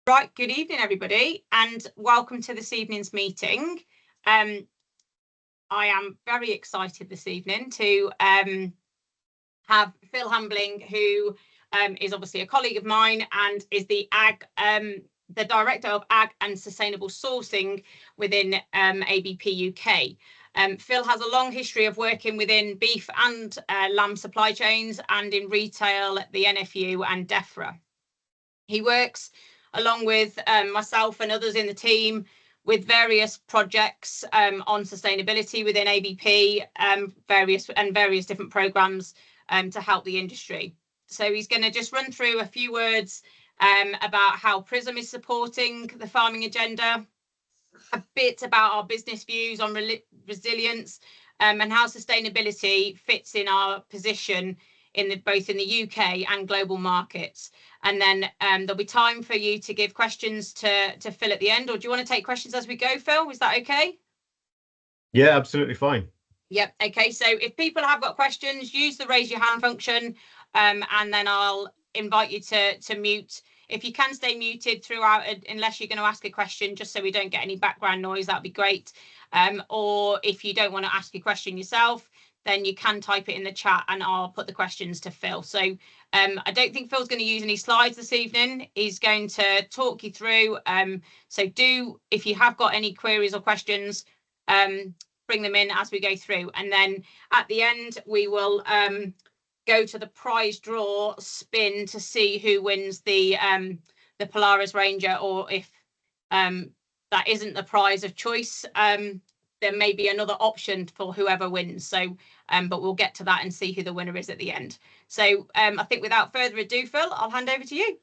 Right, good evening, everybody, and welcome to this evening's meeting. I am very excited this evening to have Phil Hambling, who is obviously a colleague of mine and is the Director of Ag and Sustainable Sourcing within ABP UK. Phil has a long history of working within beef and lamb supply chains and in retail at the NFU and DEFRA. He works along with myself and others in the team with various projects on sustainability within ABP, various different programs to help the industry. So he's going to just run through a few words about how PRISM is supporting the farming agenda, a bit about our business views on resilience, and how sustainability fits in our position both in the UK and global markets. And then there'll be time for you to give questions to Phil at the end. Or do you want to take questions as we go, Phil? Is that okay? Yeah, absolutely fine. Yep. Okay. So if people have got questions, use the raise your hand function, and then I'll invite you to mute. If you can stay muted throughout, unless you're going to ask a question, just so we don't get any background noise, that'd be great. Or if you don't want to ask a question yourself, then you can type it in the chat and I'll put the questions to Phil. So I don't think Phil's going to use any slides this evening. He's going to talk you through. So if you have got any queries or questions, bring them in as we go through. And then at the end, we will go to the prize draw spin to see who wins the Polaris Ranger, or if that isn't the prize of choice, there may be another option for whoever wins. So, but we'll get to that and see who the winner is at the end. So I think without further ado, Phil, I'll hand over to you.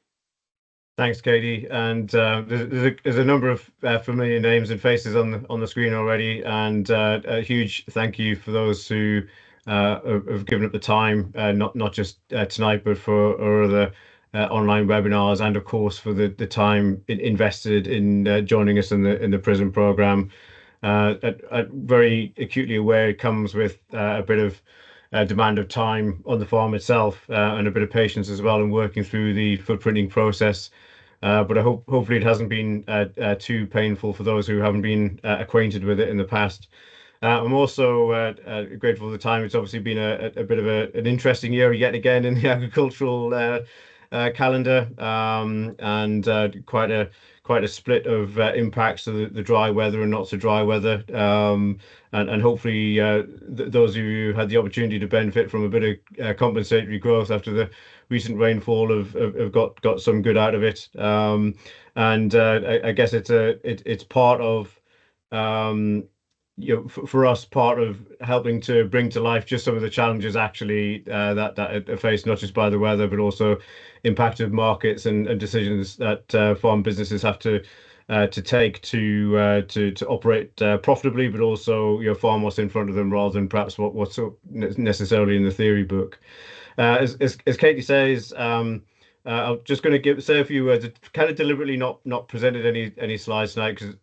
Thanks, Katie. And there's a number of familiar names and faces on the screen already. And a huge thank you for those who have given up the time, not just tonight, but for our other online webinars, and of course for the time invested in joining us in the PRISM program. Very acutely aware it comes with a bit of demand of time on the farm itself, and a bit of patience as well in working through the footprinting process. But hopefully it hasn't been too painful for those who haven't been acquainted with it in the past. I'm also grateful for the time. It's obviously been a bit of an interesting year yet again in the agricultural calendar, and quite a split of impacts to the dry weather and not so dry weather, and hopefully those of you who had the opportunity to benefit from a bit of compensatory growth after the recent rainfall have got some good out of it. And I guess it's part of for us, part of helping to bring to life just some of the challenges actually that are faced not just by the weather, but also impacted markets and decisions that farm businesses have to take to operate profitably, but also farm what's in front of them rather than perhaps what's necessarily in the theory book. As Katie says, I'm just going to say a few words. Kind of deliberately not presented any slides tonight because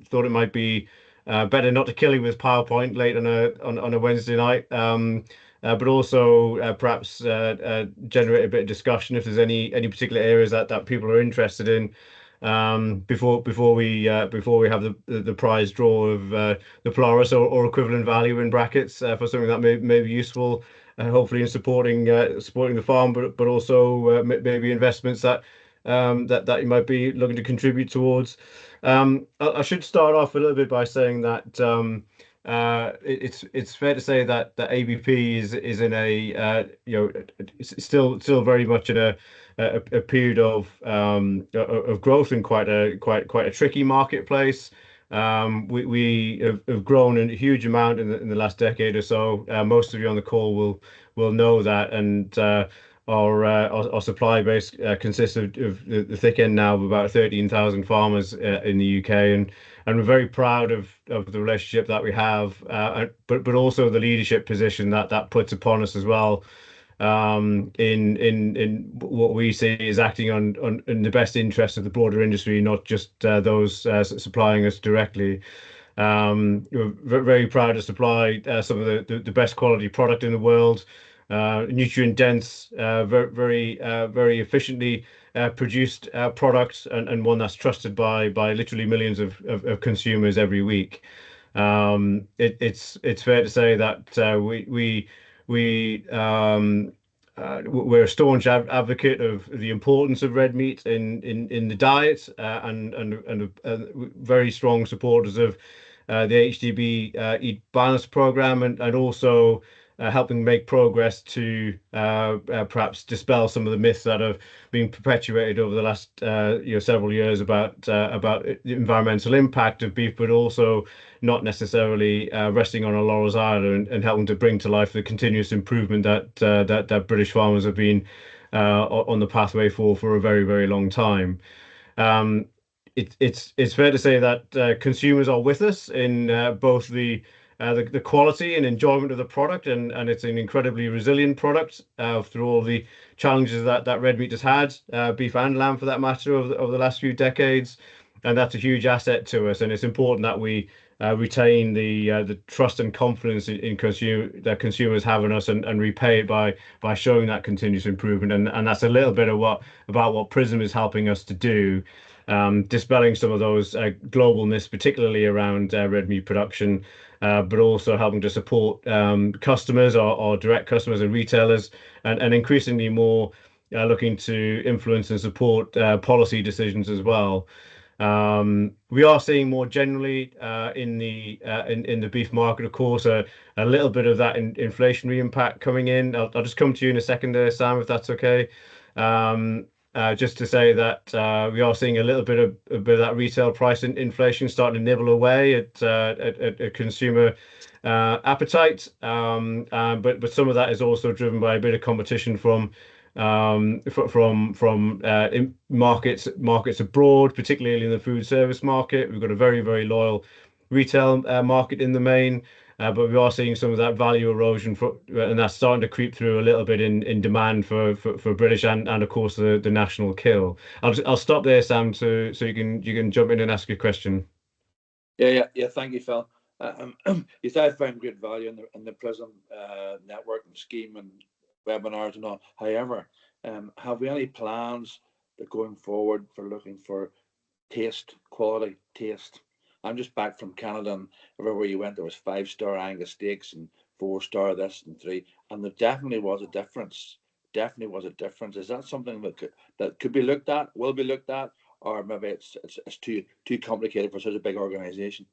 thought it might be better not to kill you with PowerPoint late on a Wednesday night, but also perhaps generate a bit of discussion if there's any particular areas that people are interested in, before we have the prize draw of the Polaris or equivalent value in brackets for something that may be useful, hopefully in supporting the farm, but also maybe investments that you might be looking to contribute towards. I should start off a little bit by saying that it's fair to say that the ABP is in it's still very much in a period of growth in quite a tricky marketplace. We have grown in a huge amount in the last decade or so. Most of you on the call will know that, and our supply base consists of the thick end now of about 13,000 farmers in the UK, and we're very proud of the relationship that we have, but also the leadership position that puts upon us as well, in what we see is acting in the best interest of the broader industry, not just those supplying us directly. We're very proud to supply some of the best quality product in the world, nutrient dense, very efficiently, produced product, and one that's trusted by literally millions of consumers every week. It's fair to say that we're a staunch advocate of the importance of red meat in the diet, and very strong supporters of the HDB Eat Balanced program, and also helping make progress to perhaps dispel some of the myths that have been perpetuated over the last several years about the environmental impact of beef, but also not necessarily resting on our laurels either, and helping to bring to life the continuous improvement that British farmers have been on the pathway for a very, very long time. Um, it's fair to say that consumers are with us in both the quality and enjoyment of the product, and it's an incredibly resilient product through all the challenges that red meat has had, beef and lamb for that matter, over the last few decades, and that's a huge asset to us. And it's important that we retain the trust and confidence in that consumers have in us, and repay it by showing that continuous improvement. And that's a little bit of about what Prism is helping us to do, dispelling some of those global myths, particularly around red meat production, but also helping to support customers, or direct customers and retailers, and increasingly more looking to influence and support policy decisions as well. We are seeing more generally in the beef market, of course, a little bit of that inflationary impact coming in. I'll just come to you in a second there, Sam, if that's okay. Just to say that we are seeing a little bit of that retail price inflation starting to nibble away at consumer appetite, but some of that is also driven by a bit of competition from markets abroad, particularly in the food service market. We've got a very, very loyal retail market in the main, but we are seeing some of that value erosion, and that's starting to creep through a little bit in demand for British, and of course the national kill. I'll stop there, Sam, so you can jump in and ask your question. Yeah. Thank you, Phil. Yes, I found great value in the Prism network and scheme and webinars and all. However, have we any plans that going forward for looking for quality taste? I'm just back from Canada, and everywhere you went, there was 5-star Angus steaks and 4-star this and 3, and there definitely was a difference. Is that something that could be looked at, will be looked at, or maybe it's too complicated for such a big organization?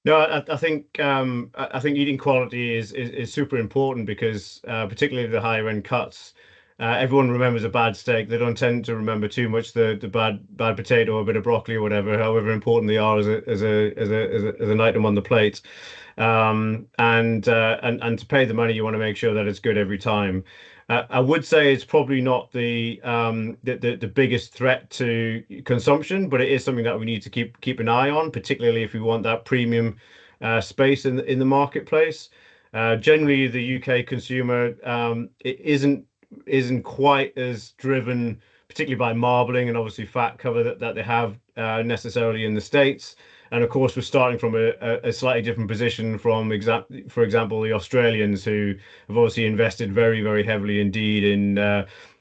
No, I think eating quality is super important, because particularly the higher end cuts, everyone remembers a bad steak. They don't tend to remember too much the bad potato or a bit of broccoli or whatever, however important they are as an item on the plate. And to pay the money, you want to make sure that it's good every time. I would say it's probably not the biggest threat to consumption, but it is something that we need to keep an eye on, particularly if we want that premium space in the marketplace. Generally, the UK consumer it isn't quite as driven, particularly by marbling and obviously fat cover that they have necessarily in the States. And of course, we're starting from a slightly different position from, for example, the Australians, who have obviously invested very, very heavily indeed in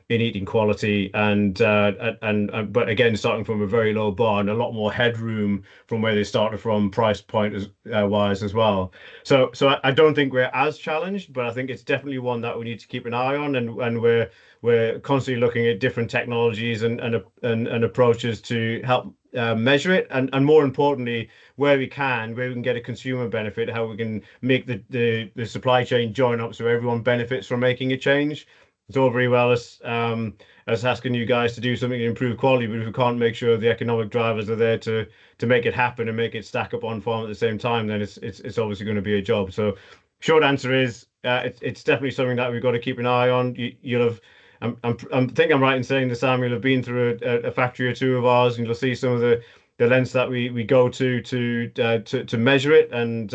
eating quality, but again, starting from a very low bar and a lot more headroom from where they started from price point wise as well. So I don't think we're as challenged, but I think it's definitely one that we need to keep an eye on, and we're constantly looking at different technologies and approaches to help measure it, and more importantly, where we can get a consumer benefit, how we can make the supply chain join up so everyone benefits from making a change. It's all very well as asking you guys to do something to improve quality, but if we can't make sure the economic drivers are there to make it happen and make it stack up on farm at the same time, then it's obviously going to be a job. So short answer is it's definitely something that we've got to keep an eye on. You'll have I think I'm right in saying that, Sam, you'll have been through a factory or two of ours, and you'll see some of the lengths that we go to measure it, and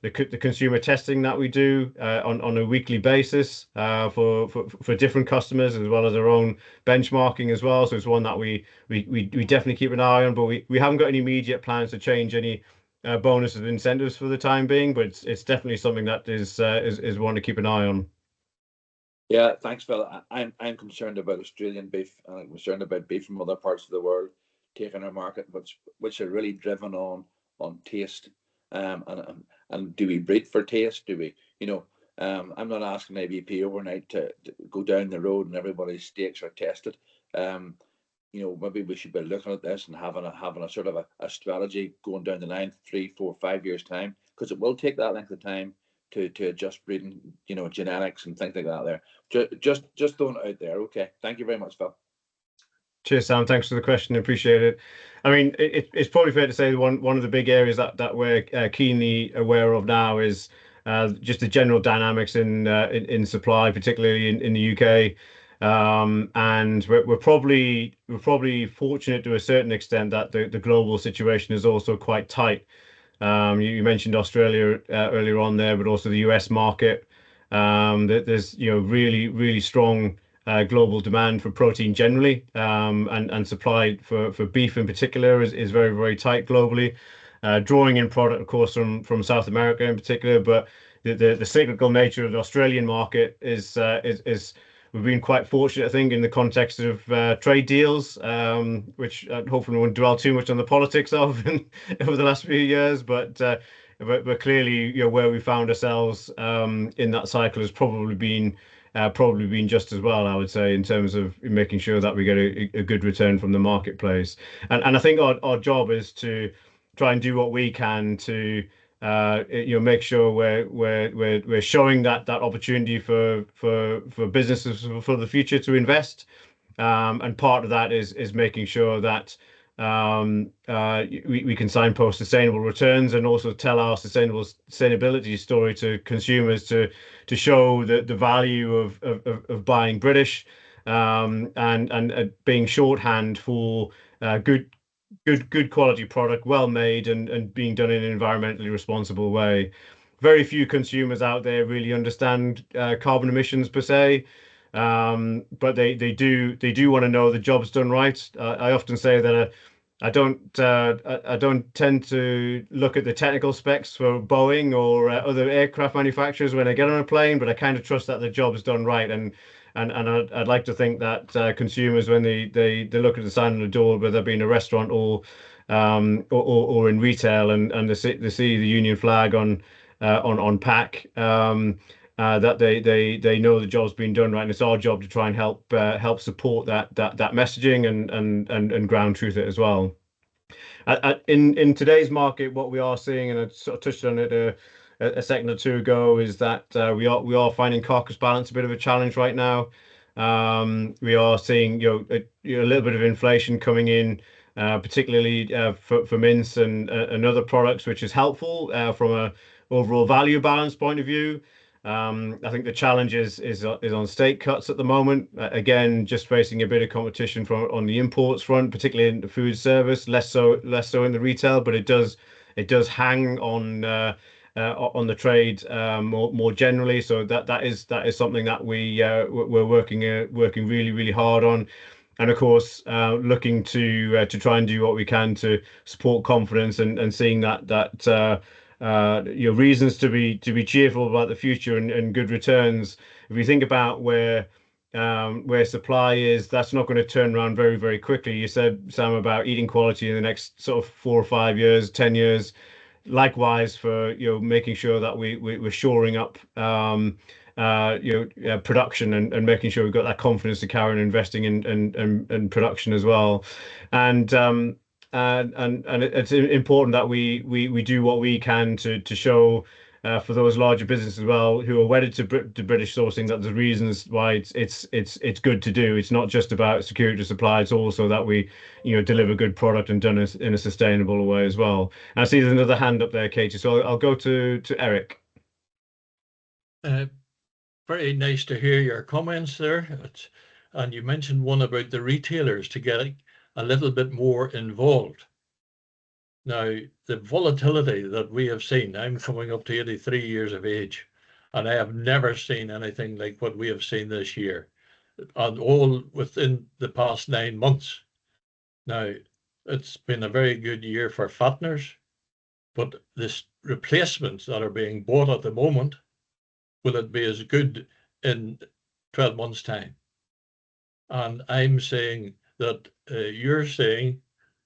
the consumer testing that we do on a weekly basis for different customers, as well as our own benchmarking as well. So it's one that we definitely keep an eye on, but we haven't got any immediate plans to change any bonuses and incentives for the time being. But it's definitely something that is one to keep an eye on. Yeah, thanks, Phil. I'm concerned about Australian beef, and I'm concerned about beef from other parts of the world taking our market, which are really driven on taste. And do we breed for taste? Do we, I'm not asking ABP overnight to go down the road and everybody's steaks are tested. Maybe we should be looking at this and having a sort of a strategy going down the line 3, 4, 5 years time, because it will take that length of time to adjust breeding, genetics and things like that there. Just throwing it out there. Okay. Thank you very much, Phil. Cheers, Sam. Thanks for the question. Appreciate it. I mean, it's probably fair to say one of the big areas that we're keenly aware of now is just the general dynamics in supply, particularly in the UK. And we're probably fortunate to a certain extent that the global situation is also quite tight. You mentioned Australia earlier on there, but also the US market. There's really strong global demand for protein generally, and supply for beef in particular is very, very tight globally. Drawing in product, of course, from South America in particular, but the cyclical nature of the Australian market is we've been quite fortunate, I think, in the context of trade deals, which hopefully we won't dwell too much on the politics of over the last few years, but clearly, where we found ourselves in that cycle has probably been just as well, I would say, in terms of making sure that we get a good return from the marketplace. And I think our job is to try and do what we can to make sure we're showing that opportunity for businesses for the future to invest. And part of that is making sure that we can signpost sustainable returns and also tell our sustainability story to consumers to show the value of buying British, and being shorthand for good quality product, well made, and being done in an environmentally responsible way. Very few consumers out there really understand carbon emissions per se, but they do want to know the job's done right. I often say that I don't tend to look at the technical specs for Boeing or other aircraft manufacturers when I get on a plane, but I kind of trust that the job is done right. And I'd like to think that consumers, when they look at the sign on the door, whether they're in a restaurant or in retail, and they see the Union flag on pack, that they know the job's been done right, and it's our job to try and help support that messaging and ground truth it as well. In today's market, what we are seeing, and I sort of touched on it a second or two ago, is that we are finding carcass balance a bit of a challenge right now. We are seeing a little bit of inflation coming in, particularly for mince and other products, which is helpful from a overall value balance point of view. I think the challenge is on steak cuts at the moment. Again, just facing a bit of competition on the imports front, particularly in the food service, less so in the retail, but it does hang on the trade more generally. So that is something that we're working really, really hard on. And of course, looking to try and do what we can to support confidence and seeing that reasons to be cheerful about the future and good returns. If you think about where supply is, that's not going to turn around very, very quickly. You said, Sam, about eating quality in the next sort of 4 or 5 years, 10 years. Likewise for making sure that we're shoring up production and making sure we've got that confidence to carry on investing in production as well. And it's important that we do what we can to show for those larger businesses as well who are wedded to British sourcing that there's reasons why it's good to do. It's not just about security of supply. It's also that we deliver good product and done in a sustainable way as well. And I see there's another hand up there, Katie. So I'll go to Eric. Very nice to hear your comments there. And you mentioned one about the retailers to get a little bit more involved. Now, the volatility that we have seen, I'm coming up to 83 years of age, and I have never seen anything like what we have seen this year, and all within the past 9 months. Now, it's been a very good year for fatteners, but the replacements that are being bought at the moment, will it be as good in 12 months' time. And I'm saying that you're saying,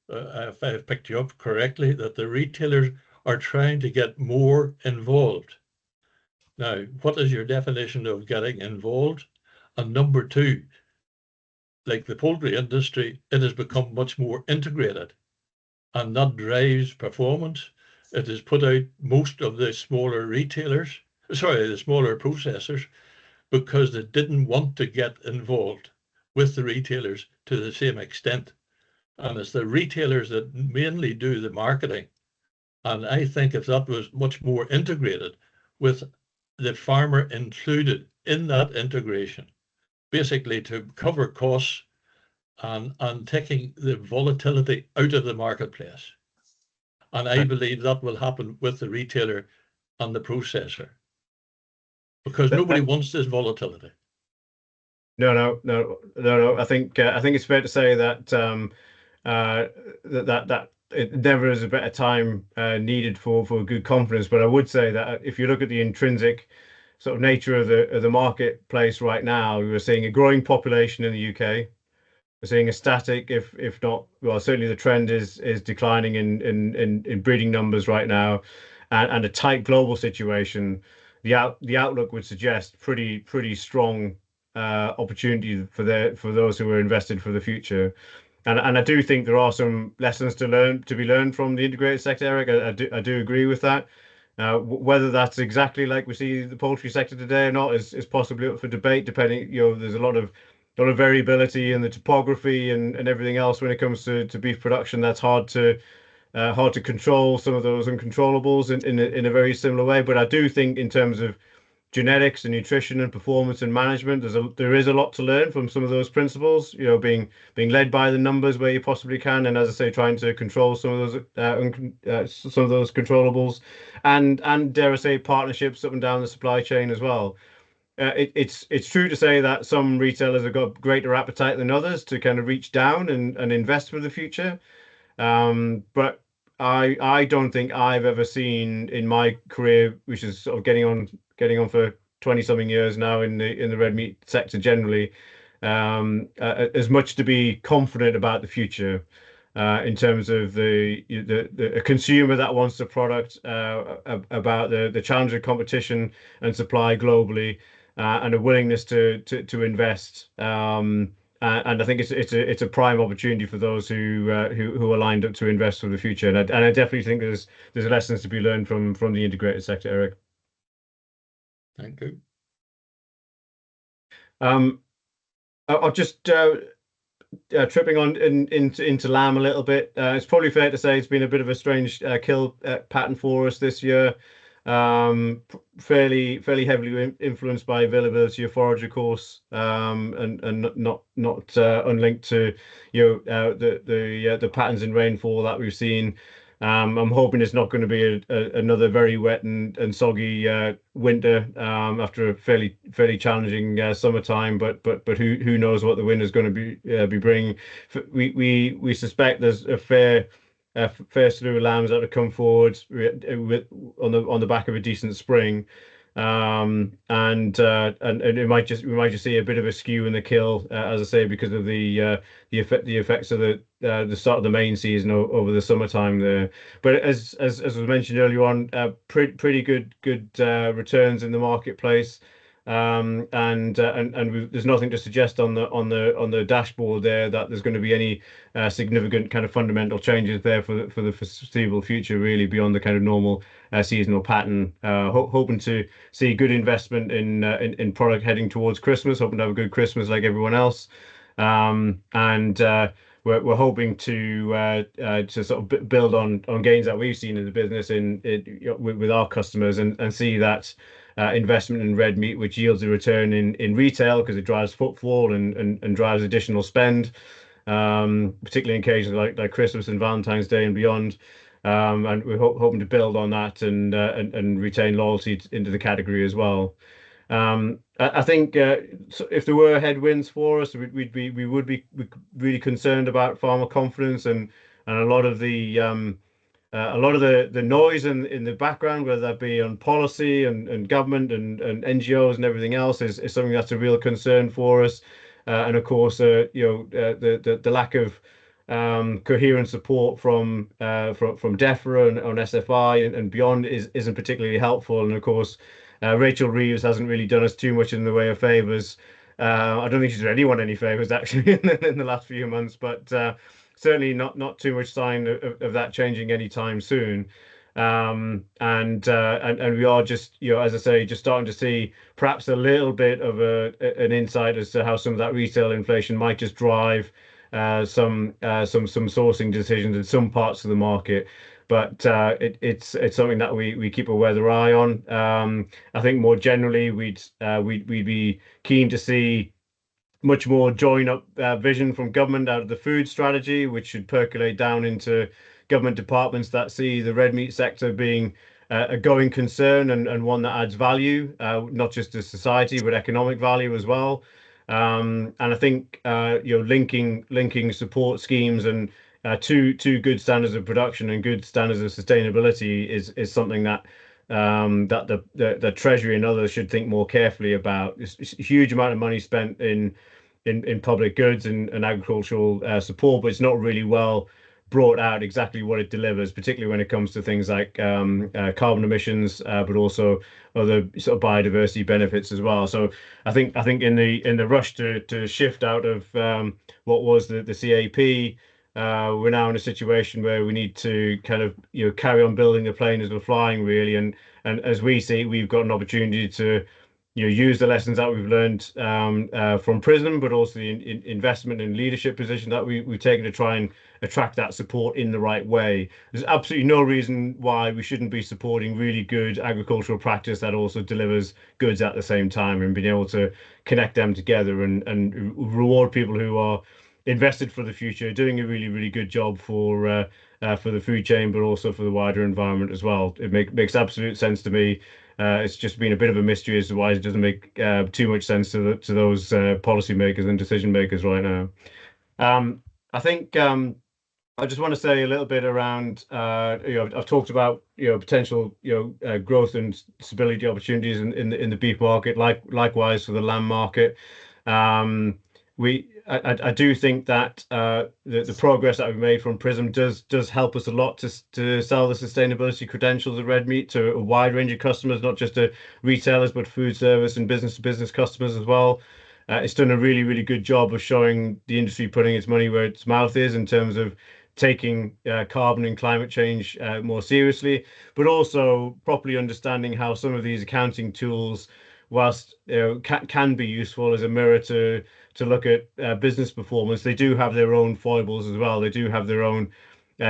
if I've picked you up correctly, that the retailers are trying to get more involved. Now, what is your definition of getting involved? And number two, like the poultry industry, it has become much more integrated, and that drives performance. It has put out most of the smaller retailers, sorry, the smaller processors, because they didn't want to get involved with the retailers to the same extent. And it's the retailers that mainly do the marketing. And I think if that was much more integrated, with the farmer included in that integration, basically to cover costs and taking the volatility out of the marketplace. And I believe that will happen with the retailer and the processor, because nobody wants this volatility. No. I think it's fair to say that that it never is a better time needed for good confidence. But I would say that if you look at the intrinsic sort of nature of the marketplace right now, we're seeing a growing population in the UK. We're seeing a static, if not, well, certainly the trend is declining in breeding numbers right now, and a tight global situation. The outlook would suggest pretty strong opportunity for those who are invested for the future. And I do think there are some lessons to be learned from the integrated sector, Eric. I do agree with that. Whether that's exactly like we see the poultry sector today or not is possibly up for debate, depending, there's a lot of variability in the topography and everything else when it comes to beef production. That's hard to control some of those uncontrollables in a very similar way. But I do think in terms of genetics and nutrition and performance and management, there is a lot to learn from some of those principles, being led by the numbers where you possibly can, and as I say, trying to control some of those controllables, and dare I say, partnerships up and down the supply chain as well. It's true to say that some retailers have got greater appetite than others to kind of reach down and invest for the future. But I don't think I've ever seen in my career, which is sort of getting on for 20 something years now in the red meat sector generally, as much to be confident about the future. In terms of a consumer that wants the product, about the challenge of competition and supply globally, and a willingness to invest. And I think it's a prime opportunity for those who are lined up to invest for the future. And I definitely think there's lessons to be learned from the integrated sector, Eric. Thank you. I'll just tripping on into lamb a little bit. It's probably fair to say it's been a bit of a strange kill pattern for us this year. Fairly heavily influenced by availability of forage, of course, and not unlinked to the patterns in rainfall that we've seen. I'm hoping it's not going to be another very wet and soggy winter after a fairly challenging summertime. But who knows what the winter's going to be bringing? We suspect there's a fair slew of lambs that have come forward on the back of a decent spring, and we might just see a bit of a skew in the kill, as I say, because of the effects of the start of the main season over the summertime there. But as was mentioned earlier on, pretty good returns in the marketplace. And there's nothing to suggest on the dashboard there that there's going to be any significant kind of fundamental changes there for the foreseeable future, really, beyond the kind of normal seasonal pattern. Hoping to see good investment in product heading towards Christmas. Hoping to have a good Christmas like everyone else. We're hoping to sort of build on gains that we've seen in the business with our customers, and see that investment in red meat, which yields a return in retail because it drives footfall and drives additional spend, particularly in occasions like Christmas and Valentine's Day and beyond. And we're hoping to build on that and retain loyalty into the category as well. I think if there were headwinds for us, we would be really concerned about farmer confidence and a lot of the a lot of the noise in the background, whether that be on policy and government and NGOs and everything else, is something that's a real concern for us. And of course, the lack of coherent support from DEFRA and on SFI and beyond isn't particularly helpful. And of course, Rachel Reeves hasn't really done us too much in the way of favours. I don't think she's done anyone any favours actually in the last few months, but certainly not too much sign of that changing anytime soon. And we are just, as I say, just starting to see perhaps a little bit of an insight as to how some of that retail inflation might just drive some sourcing decisions in some parts of the market. But it's something that we keep a weather eye on. I think more generally we'd be keen to see much more join up vision from government out of the food strategy, which should percolate down into government departments that see the red meat sector being a going concern and one that adds value, not just to society but economic value as well. And I think linking support schemes and two good standards of production and good standards of sustainability is something that that the Treasury and others should think more carefully about. It's a huge amount of money spent in public goods and agricultural support, but it's not really well brought out exactly what it delivers, particularly when it comes to things like carbon emissions, but also other sort of biodiversity benefits as well. So I think in the rush to shift out of what was the CAP, we're now in a situation where we need to kind of carry on building the plane as we're flying, really, and as we see, we've got an opportunity to use the lessons that we've learned from PRISM, but also the investment and leadership position that we've taken to try and attract that support in the right way. There's absolutely no reason why we shouldn't be supporting really good agricultural practice that also delivers goods at the same time, and being able to connect them together and reward people who are invested for the future, doing a really good job for the food chain, but also for the wider environment as well. It makes absolute sense to me. It's just been a bit of a mystery as to why it doesn't make too much sense to those policymakers and decision makers right now. I think I just want to say a little bit around. I've talked about potential growth and stability opportunities in the beef market, likewise for the lamb market. I do think that the progress that we've made from PRISM does help us a lot to sell the sustainability credentials of red meat to a wide range of customers, not just to retailers, but food service and business-to-business customers as well. It's done a really good job of showing the industry putting its money where its mouth is in terms of taking carbon and climate change more seriously, but also properly understanding how some of these accounting tools, whilst can be useful as a mirror to look at business performance, they do have their own foibles as well. They do have their own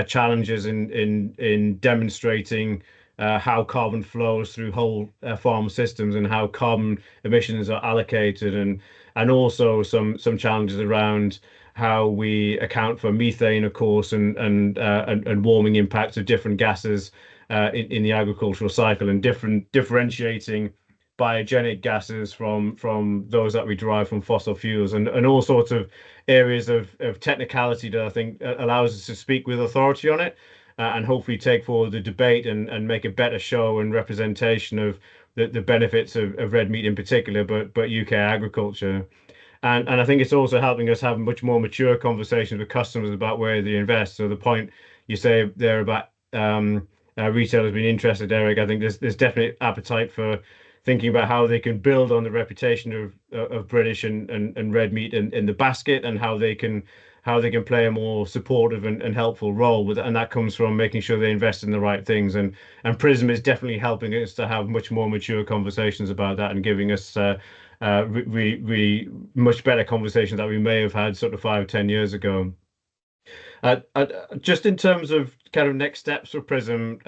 challenges in demonstrating how carbon flows through whole farm systems and how carbon emissions are allocated, and also some challenges around how we account for methane, of course, and warming impacts of different gases in the agricultural cycle, and differentiating biogenic gases from those that we derive from fossil fuels, and all sorts of areas of technicality that I think allows us to speak with authority on it, and hopefully take forward the debate and make a better show and representation of the benefits of red meat in particular, but UK agriculture. And I think it's also helping us have much more mature conversations with customers about where they invest. So the point you say there about retailers being interested, Eric, I think there's definite appetite for thinking about how they can build on the reputation of British and red meat in the basket, and how they can play a more supportive and helpful role with it. And that comes from making sure they invest in the right things. And PRISM is definitely helping us to have much more mature conversations about that, and giving us really much better conversations that we may have had sort of 5 or 10 years ago. Just in terms of kind of next steps for PRISM,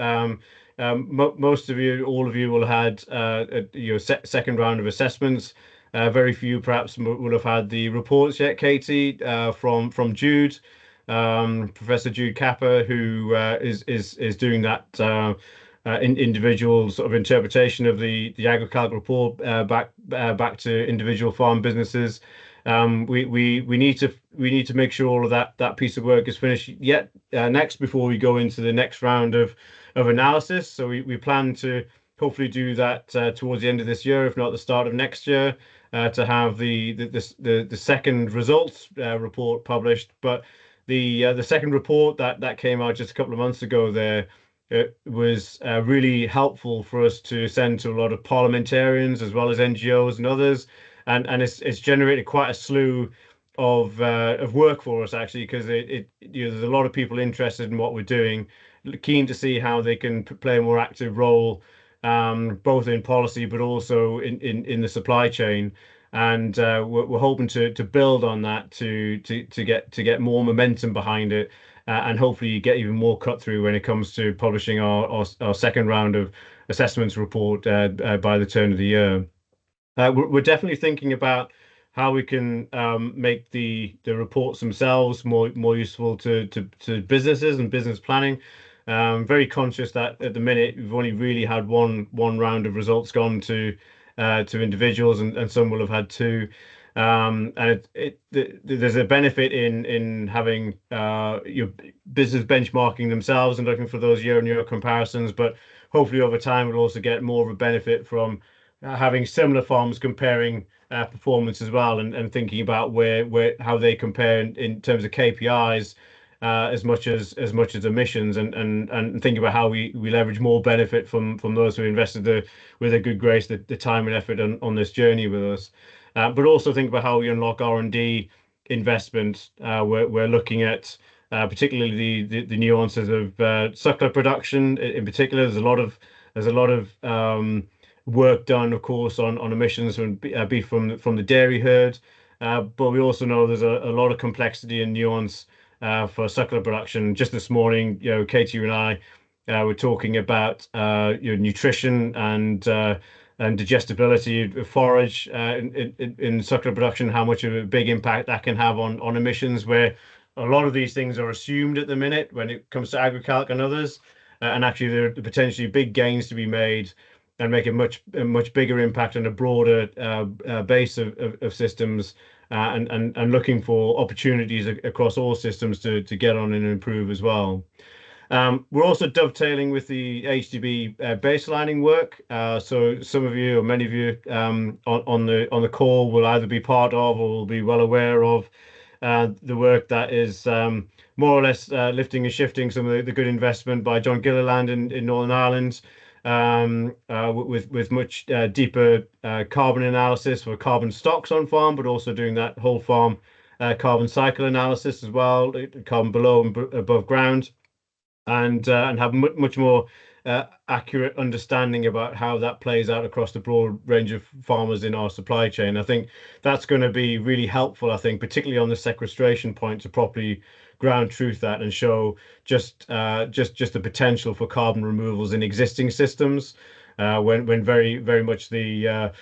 most of you, all of you, will have had your second round of assessments. Very few perhaps will have had the reports yet, Katie, from Jude, Professor Jude Capper, who is doing that individual sort of interpretation of the agricultural report back to individual farm businesses. we need to make sure all of that piece of work is finished next before we go into the next round of analysis. So we plan to hopefully do that towards the end of this year, if not the start of next year, to have the second results report published. But the second report that came out just a couple of months ago there, it was really helpful for us to send to a lot of parliamentarians as well as NGOs and others, and it's generated quite a slew of work for us actually, because there's a lot of people interested in what we're doing, keen to see how they can play a more active role, both in policy but also in the supply chain. And we're hoping to build on that to get more momentum behind it, and hopefully get even more cut through when it comes to publishing our second round of assessments report by the turn of the year. We're definitely thinking about how we can make the reports themselves more useful to businesses and business planning. Very conscious that at the minute we've only really had one round of results gone to individuals, and some will have had two. And there's a benefit in having your business benchmarking themselves and looking for those year-on-year comparisons, but hopefully over time we'll also get more of a benefit from having similar farms comparing performance as well, and thinking about how they compare in terms of KPIs, as much as emissions, and think about how we leverage more benefit from those who invested with a good grace the time and effort on this journey with us. But also think about how we unlock R&D investment. We're looking at particularly the nuances of suckler production in particular. There's a lot of work done, of course, on emissions from beef from the dairy herd, but we also know there's a lot of complexity and nuance for suckler production. Just this morning, Katie and I were talking about nutrition and digestibility of forage in suckler production, how much of a big impact that can have on emissions, where a lot of these things are assumed at the minute when it comes to agriculture and others, and actually there are potentially big gains to be made and make a much bigger impact on a broader base of systems, and looking for opportunities across all systems to get on and improve as well. We're also dovetailing with the HDB baselining work. So some of you, or many of you, on the call will either be part of or will be well aware of the work that is more or less lifting and shifting some of the good investment by John Gilliland in Northern Ireland, with much deeper carbon analysis for carbon stocks on farm, but also doing that whole farm carbon cycle analysis as well, carbon below and above ground, and have much more accurate understanding about how that plays out across the broad range of farmers in our supply chain. I think that's going to be really helpful, I think, particularly on the sequestration point, to properly ground truth that and show just the potential for carbon removals in existing systems, when very much the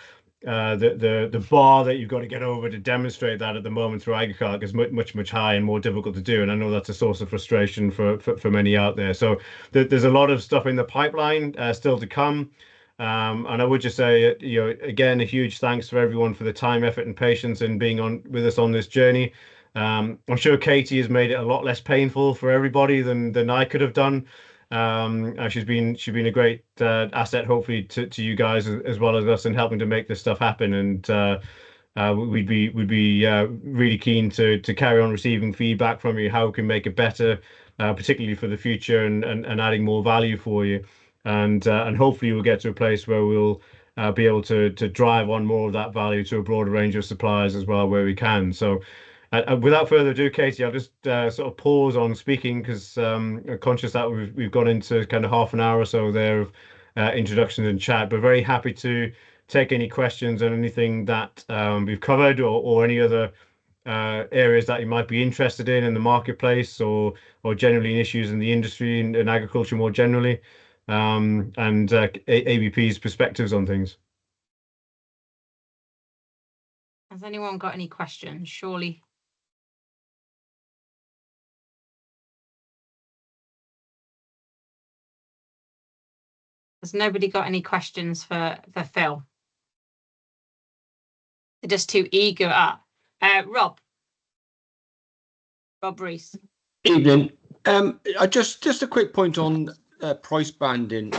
bar that you've got to get over to demonstrate that at the moment through agriculture is much higher and more difficult to do, and I know that's a source of frustration for many out there. So there's a lot of stuff in the pipeline still to come, and I would just say, again, a huge thanks for everyone for the time, effort, and patience in being on with us on this journey. I'm sure Katie has made it a lot less painful for everybody than I could have done. She's been a great asset, hopefully, to you guys as well as us in helping to make this stuff happen. And we'd be really keen to carry on receiving feedback from you, how we can make it better, particularly for the future, and adding more value for you. And hopefully we'll get to a place where we'll be able to drive on more of that value to a broader range of suppliers as well, where we can. So without further ado, Katie, I'll just sort of pause on speaking, because I'm conscious that we've gone into kind of half an hour or so there of introductions and chat, but very happy to take any questions on anything that we've covered, or any other areas that you might be interested in the marketplace, or generally in issues in the industry and agriculture more generally, and ABP's perspectives on things. Has anyone got any questions? Surely. Has nobody got any questions for Phil? They're just too eager. Rob Rees. Evening. Just a quick point on price banding.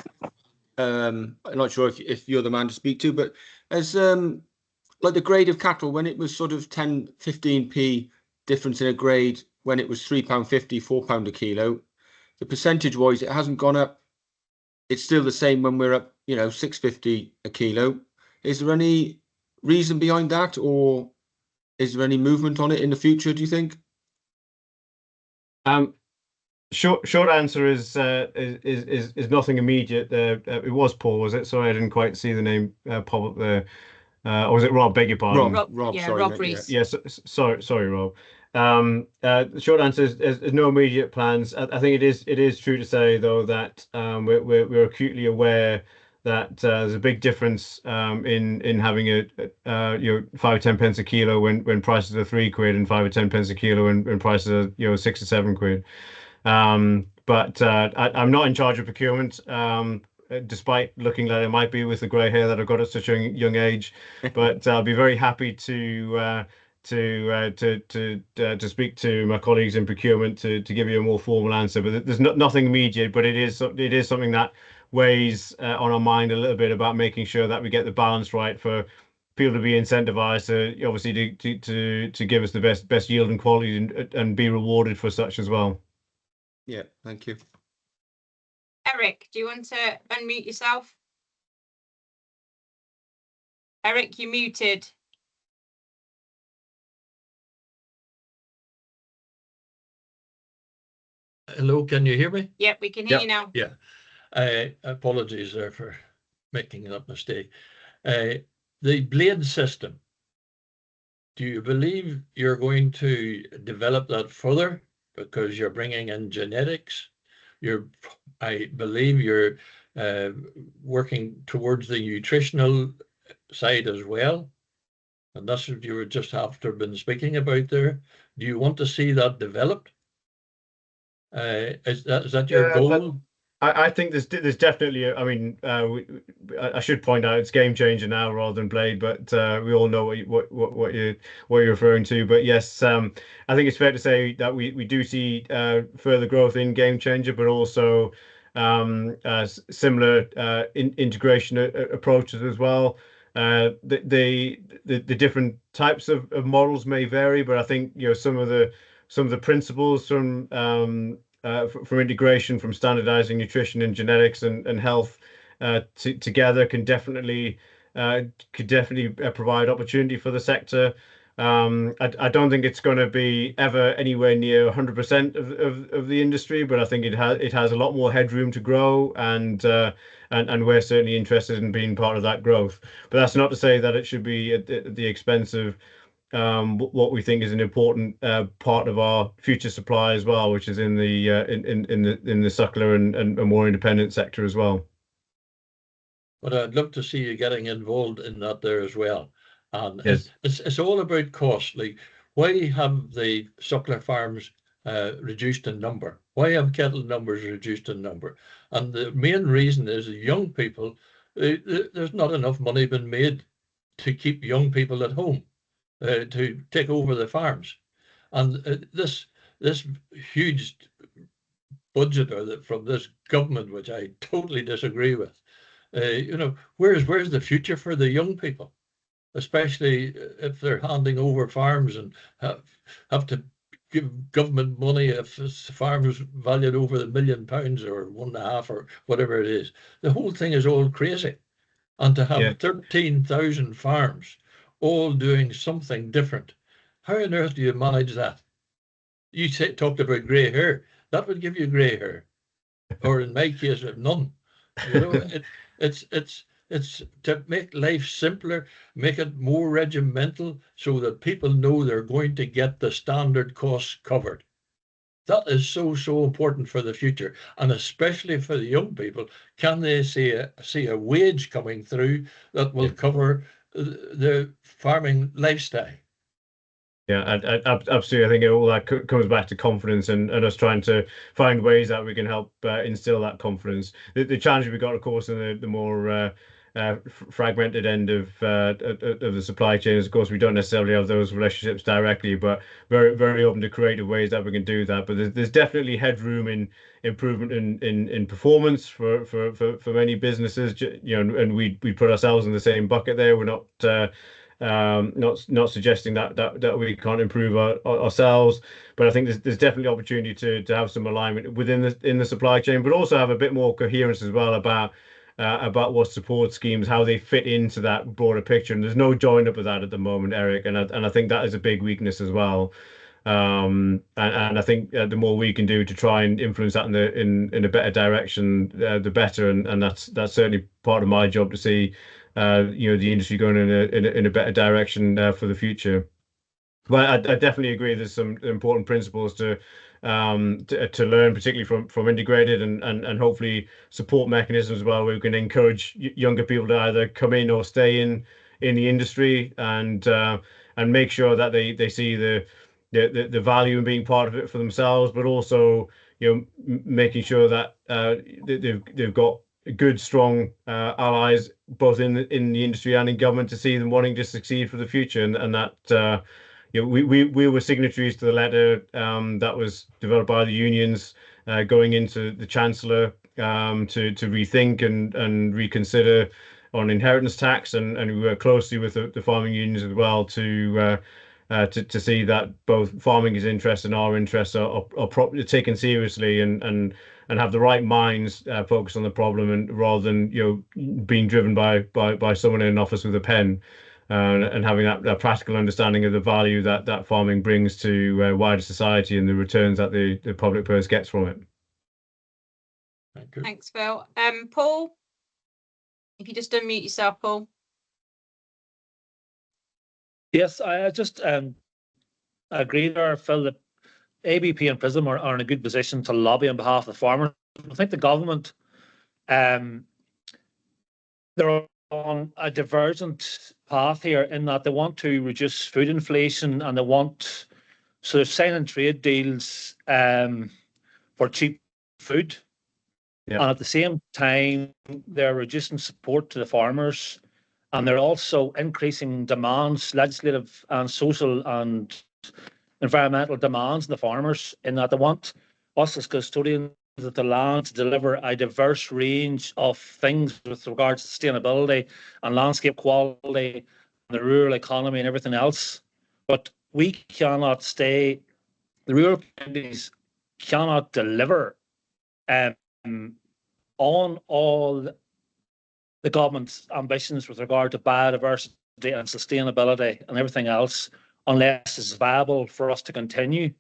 I'm not sure if you're the man to speak to, but as like the grade of cattle, when it was sort of 10, 15p difference in a grade, when it was £3.50, £4 a kilo, the percentage wise, it hasn't gone up. It's still the same when we're up, you know, £6.50 a kilo. Is there any reason behind that, or is there any movement on it in the future, do you think? Short answer is nothing immediate. It was Paul, was it? Sorry, I didn't quite see the name pop up there. Or was it Rob? Beg your pardon. Rob, yeah, sorry, Rob mate, Rees. Yes, sorry, Rob. The short answer is no immediate plans. I think it is true to say though that we're acutely aware that there's a big difference in having a 5 or 10 pence a kilo when prices are £3 and 5 or 10 pence a kilo when prices are 6 or 7 quid. But I'm not in charge of procurement, despite looking like I might be with the grey hair that I've got at such a young age. But I'll be very happy to speak to my colleagues in procurement to give you a more formal answer. But there's nothing immediate, but it is something that weighs on our mind a little bit about making sure that we get the balance right for people to be incentivized to obviously to give us the best yield and quality and be rewarded for such as well. Yeah, thank you. Eric, do you want to unmute yourself? Eric, you're muted. Hello, can you hear me? Yep, we can hear you now. Yeah. Apologies there for making that mistake. The blade system, do you believe you're going to develop that further because you're bringing in genetics? I believe you're working towards the nutritional side as well. And that's what you were just after been speaking about there. Do you want to see that developed? Is that your goal? I think there's definitely. I mean, I should point out it's Game Changer now rather than Blade, but we all know what you're referring to. But yes, I think it's fair to say that we do see further growth in Game Changer, but also similar integration approaches as well. The different types of models may vary, but I think some of the principles from integration, from standardizing nutrition and genetics and health together can definitely provide opportunity for the sector. I don't think it's going to be ever anywhere near 100% of the industry, but I think it has a lot more headroom to grow, and we're certainly interested in being part of that growth. But that's not to say that it should be at the expense of what we think is an important part of our future supply as well, which is in the suckler and more independent sector as well. But I'd love to see you getting involved in that there as well. And yes, it's all about cost. Like, why have the suckler farms reduced in number? Why have cattle numbers reduced in number? And the main reason is young people. There's not enough money been made to keep young people at home. To take over the farms, and this huge budget from this government, which I totally disagree with. Where's the future for the young people, especially if they're handing over farms and have to give government money if the farm is valued over £1 million or 1.5 or whatever it is. The whole thing is all crazy, and to have 13,000 farms all doing something different. How on earth do you manage that? You talked about grey hair. That would give you grey hair, or in my case, none. It's to make life simpler, make it more regimental, so that people know they're going to get the standard costs covered. That is so important for the future, and especially for the young people. Can they see a wage coming through that will cover the farming lifestyle? Yeah, absolutely. I think all that comes back to confidence and us trying to find ways that we can help instill that confidence. The challenge we've got, of course, in the more fragmented end of the supply chains. Of course, we don't necessarily have those relationships directly, but very open to creative ways that we can do that. But there's definitely headroom in improvement in performance for many businesses. You know, and we put ourselves in the same bucket there. We're not suggesting that we can't improve ourselves, but I think there's definitely opportunity to have some alignment within the supply chain, but also have a bit more coherence as well about what support schemes, how they fit into that broader picture. And there's no join up of that at the moment, Eric, and I think that is a big weakness as well. And I think the more we can do to try and influence that in a better direction, the better. And that's certainly part of my job to see you know, the industry going in a better direction for the future. But I definitely agree. There's some important principles to learn, particularly from integrated, and hopefully support mechanisms as well, where we can encourage younger people to either come in or stay in the industry, and make sure that they see the value in being part of it for themselves, but also, you know, making sure that they've got good, strong allies both in the industry and in government to see them wanting to succeed for the future, and that you know, we were signatories to the letter that was developed by the unions going into the Chancellor to rethink and reconsider on inheritance tax, and we work closely with the farming unions as well to see that both farming's interests and our interests are properly taken seriously, and have the right minds focused on the problem, and rather than, you know, being driven by someone in an office with a pen, and having that practical understanding of the value that farming brings to wider society and the returns that the public purse gets from it. Thank you. Thanks, Phil. Paul, if you just unmute yourself, Paul. Yes, I just agree there, Phil, that ABP and PRISM are in a good position to lobby on behalf of the farmers. I think the government, they're on a divergent path here in that they want to reduce food inflation, and so they're signing trade deals for cheap food. Yeah. And at the same time, they're reducing support to the farmers, and they're also increasing demands, legislative and social and environmental demands on the farmers, in that they want us as custodians of the land to deliver a diverse range of things with regards to sustainability and landscape quality and the rural economy and everything else. But we cannot the rural communities cannot deliver on all the government's ambitions with regard to biodiversity and sustainability and everything else, unless it's viable for us to continue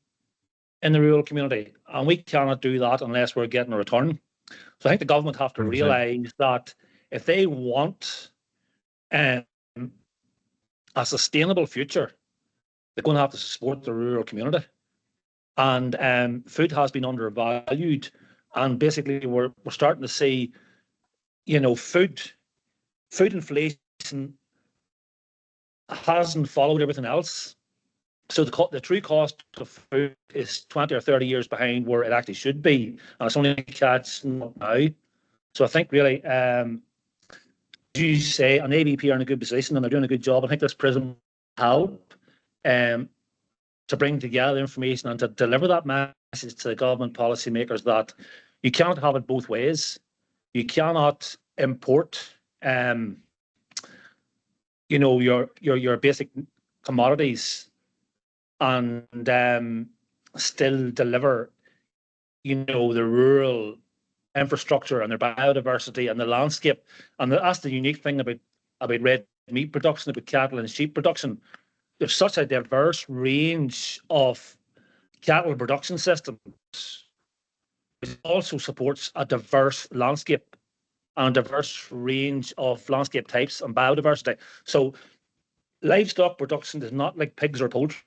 in the rural community. And we cannot do that unless we're getting a return. So I think the government have to 100%. Realise that if they want a sustainable future, they're going to have to support the rural community. And food has been undervalued. And basically we're starting to see, you know, food inflation hasn't followed everything else. So the true cost of food is 20 or 30 years behind where it actually should be, and it's only catching up now. So I think really, as you say, an ABP are in a good position and they're doing a good job. I think this PRISM help to bring together information and to deliver that message to the government policymakers that you cannot have it both ways. You cannot import, you know, your basic commodities and still deliver, you know, the rural infrastructure and their biodiversity and the landscape. And that's the unique thing about red meat production, about cattle and sheep production. There's such a diverse range of cattle production systems, which also supports a diverse landscape and a diverse range of landscape types and biodiversity. So livestock production is not like pigs or poultry,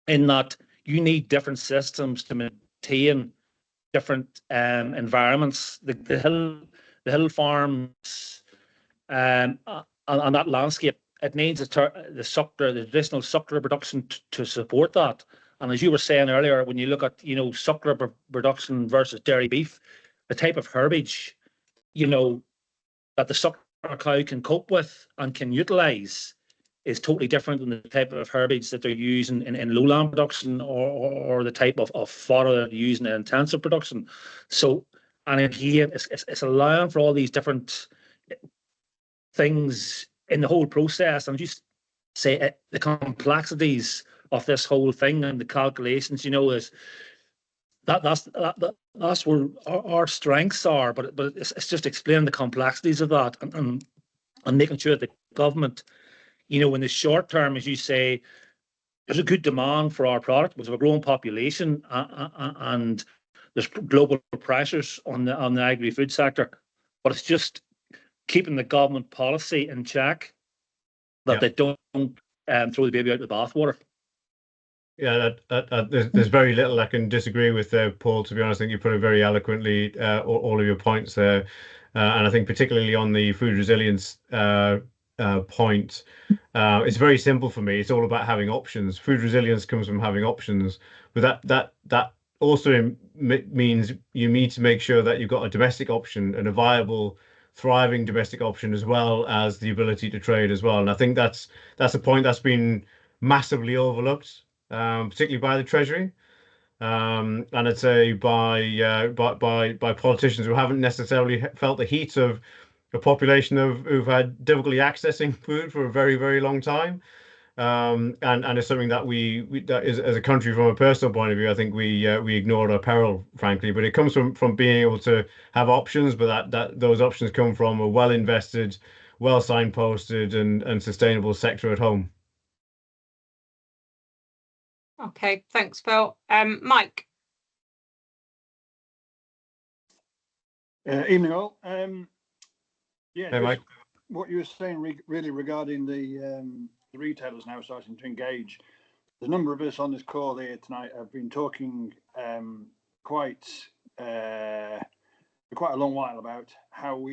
in that you need different systems to maintain different environments. The hill farms and that landscape, it needs the traditional suckler production to support that. And as you were saying earlier, when you look at, you know, suckler production versus dairy beef, the type of herbage, you know, that the suckler our cow can cope with and can utilise is totally different than the type of herbage that they're using in lowland production or the type of fodder they're using in intensive production. So, and again, it's allowing for all these different things in the whole process, and just say the complexities of this whole thing and the calculations, is that's where our strengths are, but it's just explaining the complexities of that and making sure that the government, in the short term, as you say, there's a good demand for our product because of a growing population and there's global pressures on the agri-food sector, but it's just keeping the government policy in check that they don't throw the baby out with the bathwater. Yeah, there's very little I can disagree with there, Paul. To be honest, I think you put it very eloquently, all of your points there, and I think particularly on the food resilience point, it's very simple for me. It's all about having options. Food resilience comes from having options, but that also means you need to make sure that you've got a domestic option and a viable, thriving domestic option, as well as the ability to trade as well. And I think that's a point that's been massively overlooked, particularly by the Treasury, and I'd say by politicians who haven't necessarily felt the heat of a population who've had difficulty accessing food for a very, very long time. And it's something that that is, as a country, from a personal point of view, I think we ignored our peril, frankly. But it comes from being able to have options, but that those options come from a well invested, well signposted and sustainable sector at home. Okay, thanks, Phil. Mike. Evening all. Yeah, Hey, Mike. What you were saying really regarding the retailers now starting to engage. The number of us on this call here tonight have been talking quite for quite a long while about how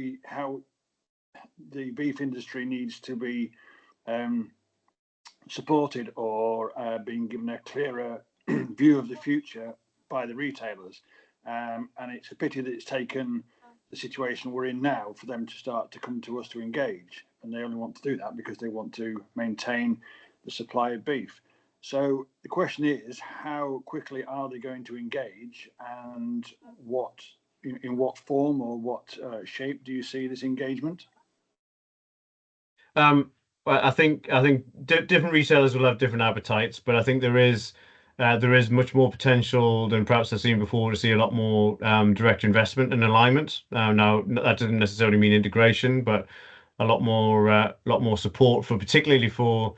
the beef industry needs to be supported or being given a clearer view of the future by the retailers. And it's a pity that it's taken the situation we're in now for them to start to come to us to engage. And they only want to do that because they want to maintain the supply of beef. So the question is, how quickly are they going to engage, and in what form or what shape do you see this engagement? Well, I think different retailers will have different appetites, but I think there is much more potential than perhaps I've seen before to see a lot more direct investment and alignment. Now that doesn't necessarily mean integration, but a lot more support particularly for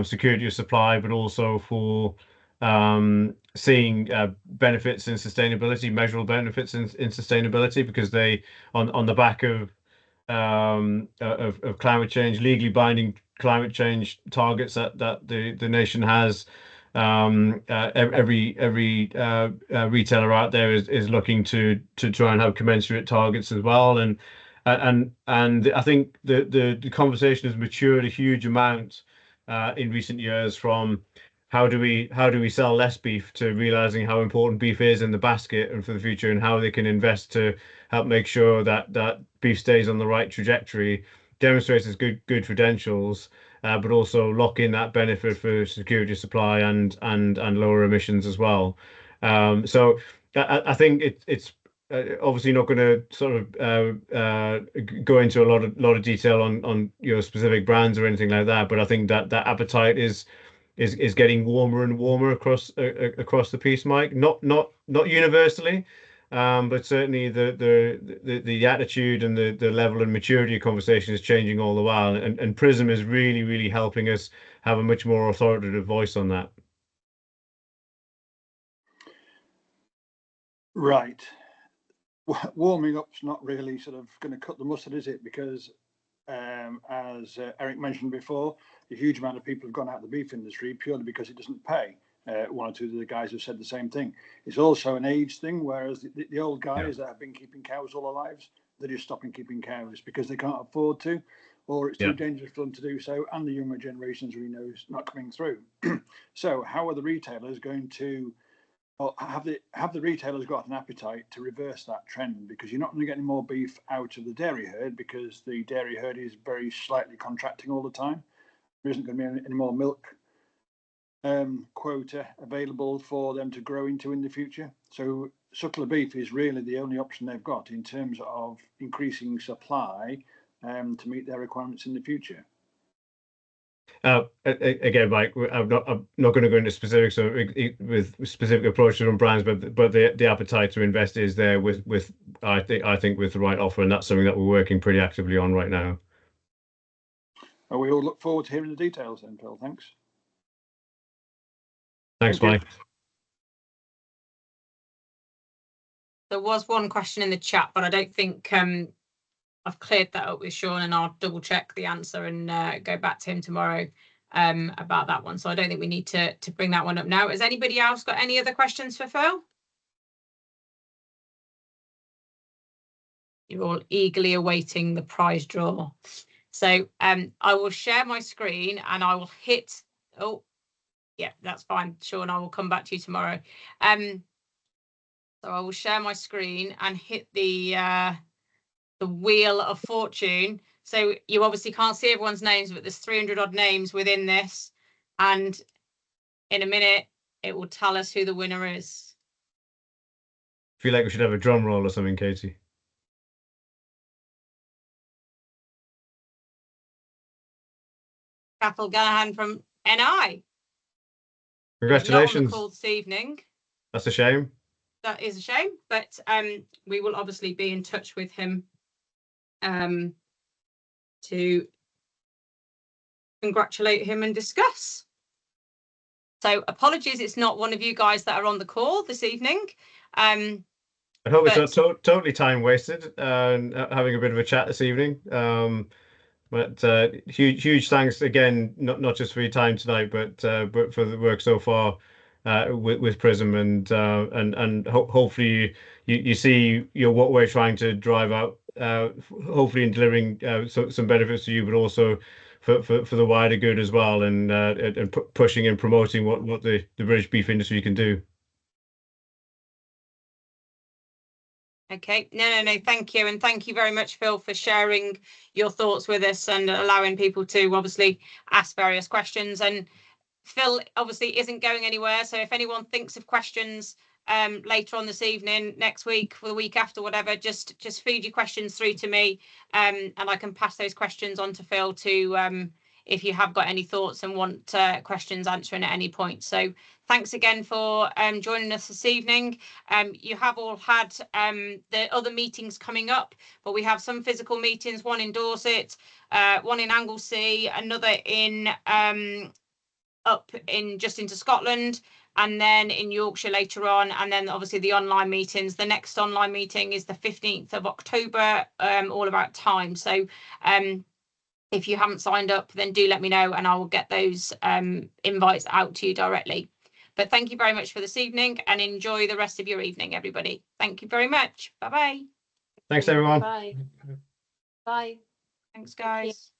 security of supply, but also for seeing benefits in sustainability, measurable benefits in sustainability, because they on the back of climate change, legally binding climate change targets that the nation has. Every retailer out there is looking to try and have commensurate targets as well, and I think the conversation has matured a huge amount in recent years, from how do we sell less beef to realizing how important beef is in the basket and for the future, and how they can invest to help make sure that beef stays on the right trajectory, demonstrates its good credentials, but also lock in that benefit for security of supply and lower emissions as well. So I think it's obviously not going to sort of go into a lot of detail on specific brands or anything like that, but I think that appetite is getting warmer and warmer across the piece, Mike. Not universally, but certainly the attitude and the level and maturity of conversation is changing all the while, and Prism is really helping us have a much more authoritative voice on that. Right. Warming up's not really sort of going to cut the mustard, is it? Because as Eric mentioned before, a huge amount of people have gone out of the beef industry purely because it doesn't pay. One or two of the guys have said the same thing. It's also an age thing, whereas the old guys that have been keeping cows all their lives, they're just stopping keeping cows because they can't afford to, or it's too dangerous for them to do so, and the younger generations we know is not coming through. So how are the retailers going to Well, have the retailers got an appetite to reverse that trend? Because you're not going to get any more beef out of the dairy herd, because the dairy herd is very slightly contracting all the time. There isn't going to be any more milk quota available for them to grow into in the future. So suckler beef is really the only option they've got in terms of increasing supply to meet their requirements in the future. Again, Mike, I'm not going to go into specifics with specific approaches on brands, but the appetite to invest is there with I think with the right offer, and that's something that we're working pretty actively on right now. Well, we all look forward to hearing the details then, Phil. Thanks. Thanks, Mike. There was one question in the chat, but I don't think I've cleared that up with Sean, and I'll double check the answer and go back to him tomorrow about that one. So I don't think we need to bring that one up now. Has anybody else got any other questions for Phil? You're all eagerly awaiting the prize draw. So I will share my screen and I will hit, oh, yeah, that's fine. Sean, I will come back to you tomorrow. So I will share my screen and hit the wheel of fortune. So you obviously can't see everyone's names, but there's 300 odd names within this. And in a minute, it will tell us who the winner is. I feel like we should have a drum roll or something, Katie. Cathal Gallaghan from NI. Congratulations. Not on the call this evening. That's a shame. That is a shame, but we will obviously be in touch with him to congratulate him and discuss. So apologies, it's not one of you guys that are on the call this evening. I hope it's not totally time wasted having a bit of a chat this evening. But huge thanks again, not just for your time tonight, but for the work so far with Prism, and hopefully you see what we're trying to drive out. Hopefully in delivering some benefits to you, but also for the wider good as well, and pushing and promoting what the British beef industry can do. Okay, no, thank you. And thank you very much, Phil, for sharing your thoughts with us and allowing people to obviously ask various questions. And Phil obviously isn't going anywhere. So if anyone thinks of questions later on this evening, next week, or the week after, whatever, just feed your questions through to me, and I can pass those questions on to Phil to if you have got any thoughts and want questions answering at any point. So thanks again for joining us this evening. You have all had the other meetings coming up, but we have some physical meetings, one in Dorset, one in Anglesey, another in up in just into Scotland, and then in Yorkshire later on, and then obviously the online meetings. The next online meeting is the 15th of October, all about time. So if you haven't signed up, then do let me know and I will get those invites out to you directly. But thank you very much for this evening, and enjoy the rest of your evening, everybody. Thank you very much. Bye-bye. Thanks, everyone. Bye. Bye. Thanks, guys.